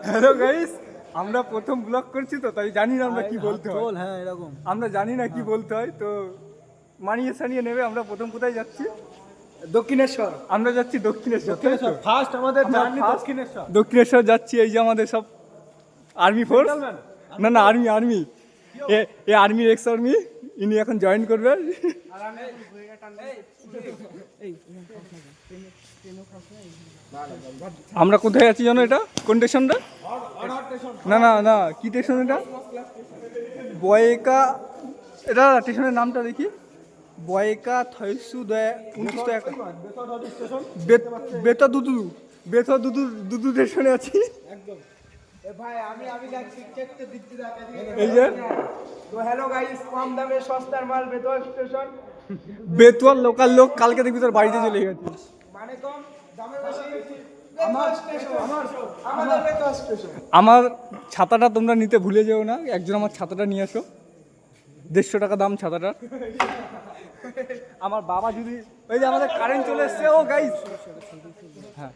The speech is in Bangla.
হ্যালো গাইস, আমরা প্রথম ব্লগ করছি তো তাই জানি না আমরা কি বলতে হয়। হ্যাঁ এরকম আমরা জানি না কি বলতে হয়, তো মানিয়ে সানিয়ে নেবে। আমরা প্রথম কোথায় যাচ্ছি? দক্ষিণেশ্বর। আমরা যাচ্ছি দক্ষিণেশ্বর। ফার্স্ট আমাদের আমরা জার্নি first দক্ষিণেশ্বর। দক্ষিণেশ্বর যাচ্ছি। এই যে আমাদের সব আর্মি ফোর্স, না না আর্মি এ আর্মির এক্স আর্মি, ইনি এখন জয়েন করবে। আমরা কোথায় আছি জানো? এটা কোন স্টেশনটা? না না না, কি স্টেশন এটা? বয়েকা। এটা স্টেশনের নামটা দেখি। বয়েকা থয়সু দয়া 29 স্টেশনে আছি। ভাই আমি যাচ্ছি চেকতে দিচ্ছি। এই যে তো হ্যালো গাইস, কম দামে সস্তার মাল বেতোয়া স্টেশন। বেতুয়ার লোকাল লোক কালকে দেখবি তোর বাড়িতে চলে গেছে। মানে কম দামে বেশি। আমার স্টেশন আমাদের বেতোয়া স্টেশন। আমার ছাতাটা তোমরা নিতে ভুলে যেও না। একজন আমার ছাতাটা নিয়ে আসো। 150 টাকা দাম ছাতাটার। আমার বাবা যদি, ওই যে আমাদের কারেন্ট চলে এসছে। ও গাইস, হ্যাঁ